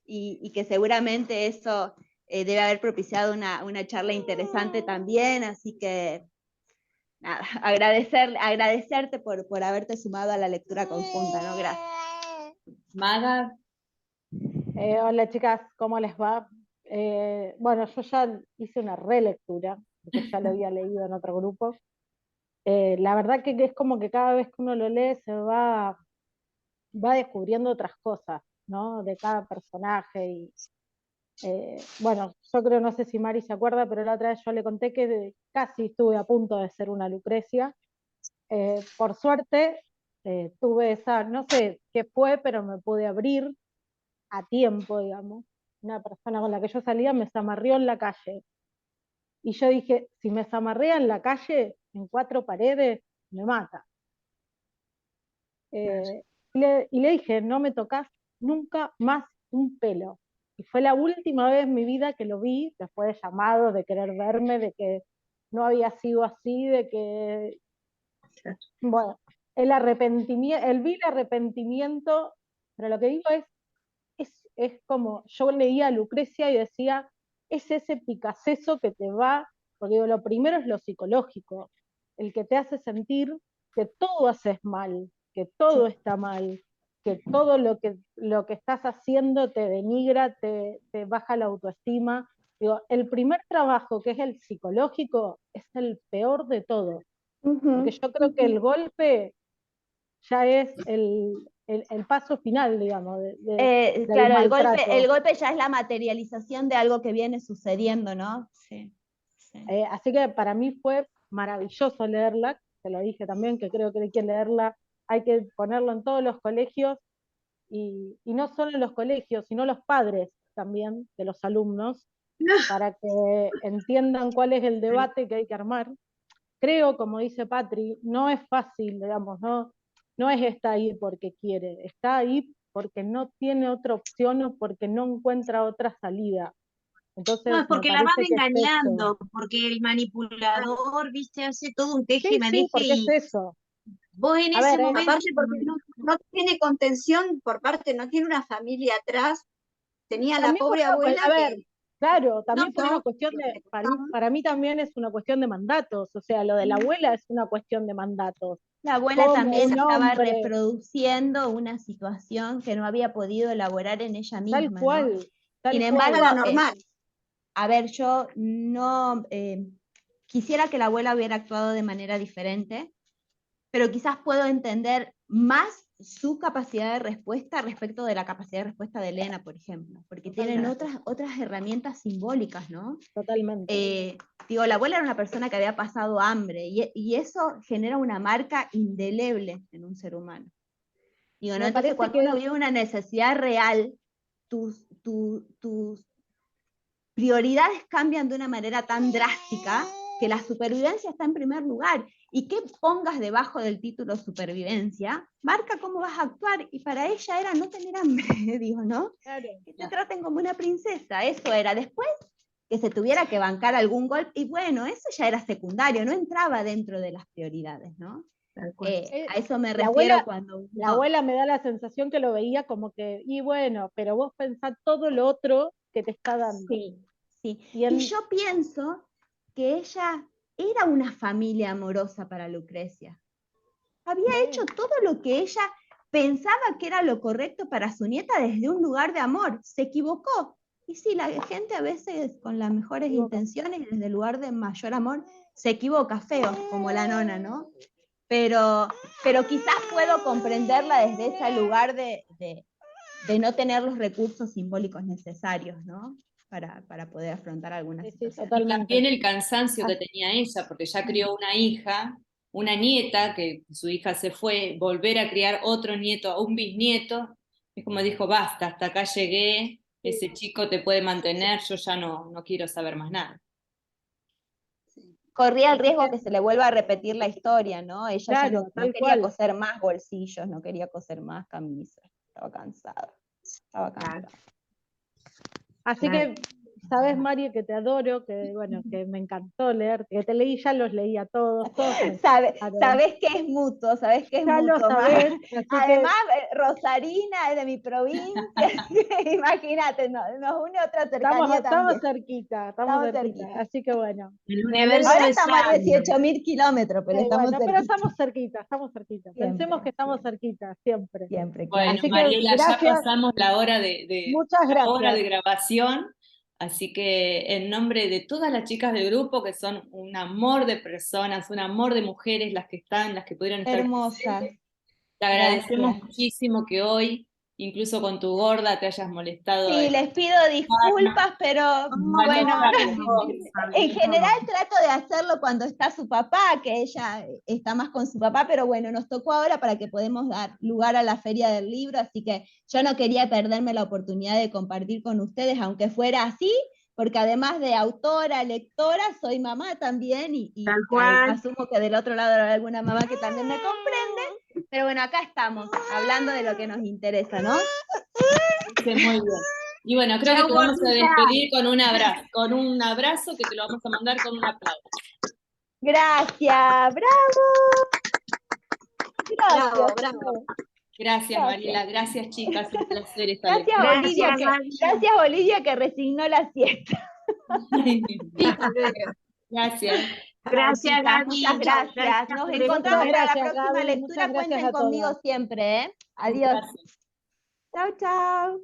y que seguramente eso debe haber propiciado una charla interesante también, así que nada, agradecerte por haberte sumado a la lectura conjunta, ¿no? Gracias. Maga. Hola chicas, ¿cómo les va? Bueno, yo ya hice una relectura, porque ya lo había leído en otro grupo. La verdad que es como que cada vez que uno lo lee se va descubriendo otras cosas, ¿no? De cada personaje. Y bueno, yo creo, no sé si Mari se acuerda, pero la otra vez yo le conté que casi estuve a punto de ser una Lucrecia. Por suerte, tuve esa, no sé qué fue, pero me pude abrir a tiempo, digamos. Una persona con la que yo salía me zamarrió en la calle. Y yo dije, si me zamarrea en la calle, en 4 paredes, me mata. Y le dije, no me tocas nunca más un pelo. Y fue la última vez en mi vida que lo vi, después de llamados, de querer verme, de que no había sido así, de que, bueno, el vil arrepentimiento, pero lo que digo es como, yo leía a Lucrecia y decía, es ese picaceso que te va, porque digo, lo primero es lo psicológico, el que te hace sentir que todo haces mal, que todo está mal, que todo lo que estás haciendo te denigra, te baja la autoestima. Digo, el primer trabajo, que es el psicológico, es el peor de todo, porque yo creo que el golpe ya es el paso final, digamos, del Claro, maltrato. el golpe ya es la materialización de algo que viene sucediendo, ¿no? Sí. Así que para mí fue maravilloso leerla, te lo dije también, que creo que hay que leerla, hay que ponerlo en todos los colegios, y no solo en los colegios, sino los padres también de los alumnos, para que entiendan cuál es el debate que hay que armar. Creo, como dice Patri, no es fácil, digamos, no es está ahí porque quiere, está ahí porque no tiene otra opción o porque no encuentra otra salida. Entonces, No, es porque la van me parece que es engañando, eso. porque el manipulador, viste, hace todo un Sí, teje-maneje porque es y eso. vos en A ese ver, momento... Aparte porque no tiene contención por parte, no tiene una familia atrás. Tenía la también pobre abuela a ver, que claro, no, también por una cuestión de, para mí también es una cuestión de mandatos, o sea, lo de la abuela es una cuestión de mandatos. La abuela Como también un estaba hombre, reproduciendo una situación que no había podido elaborar en ella tal misma, ¿no? cual, Sin tal embargo, cual. la normal. a ver, yo no quisiera que la abuela hubiera actuado de manera diferente, pero quizás puedo entender más su capacidad de respuesta respecto de la capacidad de respuesta de Elena, por ejemplo, porque tienen otras herramientas simbólicas, ¿no? Totalmente. Digo, la abuela era una persona que había pasado hambre, y eso genera una marca indeleble en un ser humano. Digo, ¿no? Entonces, cuando uno vive una necesidad real, tus prioridades cambian de una manera tan drástica que la supervivencia está en primer lugar. Y que pongas debajo del título supervivencia, marca cómo vas a actuar, y para ella era no tener hambre, digo, ¿no? Claro. Que te traten como una princesa, eso era. Después, que se tuviera que bancar algún golpe, y bueno, eso ya era secundario, no entraba dentro de las prioridades, ¿no? A eso me refiero cuando... La abuela me da la sensación que lo veía como que, y bueno, pero vos pensás todo lo otro que te está dando. Sí. Y yo pienso que ella era una familia amorosa para Lucrecia. Había hecho todo lo que ella pensaba que era lo correcto para su nieta desde un lugar de amor. Se equivocó. Y sí, la gente a veces con las mejores intenciones y desde el lugar de mayor amor se equivoca feo, como la nona, ¿no? Pero quizás puedo comprenderla desde ese lugar de no tener los recursos simbólicos necesarios, ¿no? Para poder afrontar alguna situación. Y también el cansancio que tenía ella, porque ya crió una hija, una nieta, que su hija se fue, volver a criar otro nieto, un bisnieto, es como dijo, basta, hasta acá llegué, ese chico te puede mantener, yo ya no quiero saber más nada. Corría el riesgo que se le vuelva a repetir la historia, ¿no? Ella ya no quería coser más bolsillos, no quería coser más camisas, estaba cansada. Así que sabes, Mari, que te adoro, que bueno, que me encantó leer, que te leí, ya los leí a todos me Sabes gustaron. que es mutuo, sabes que es Ya lo mutuo. sabés, así que Además, Rosarina es de mi provincia, imagínate, nos une otra cercanía estamos también. cerquita, Estamos cerquita. así que bueno. El universo Ahora es estamos a sabio. 18.000 kilómetros, pero estamos Bueno, pero cerquita. estamos cerquita. Siempre, Pensemos que estamos cerquita, siempre. Siempre, claro. Bueno, Así que Mariela, ya gracias, pasamos la hora muchas la hora de gracias. grabación, así que en nombre de todas las chicas del grupo, que son un amor de personas, un amor de mujeres, las que están, las que pudieron estar Hermosa. presentes, te agradecemos Gracias. muchísimo que hoy, incluso con tu gorda, te hayas molestado. Sí, les pido disculpas, pero bueno, en general trato de hacerlo cuando está su papá, que ella está más con su papá, pero bueno, nos tocó ahora para que podamos dar lugar a la Feria del Libro, así que yo no quería perderme la oportunidad de compartir con ustedes, aunque fuera así, porque además de autora, lectora, soy mamá también, y Tal cual. asumo que del otro lado habrá alguna mamá que también me comprende, pero bueno, acá estamos, hablando de lo que nos interesa, ¿no? Sí, muy bien. Y bueno, creo que te vamos a despedir con un abrazo que te lo vamos a mandar con un aplauso. Gracias, bravo. Gracias. Bravo, bravo. Gracias, Mariela, gracias chicas, un placer estar aquí. Gracias, Bolivia, que resignó la siesta. Gracias. Gracias, Gaby. Muchas gracias. Nos encontramos para la próxima Gaby. lectura. Muchas gracias Cuenten a conmigo todas. siempre, ¿eh? Adiós. Gracias. Chao, chao.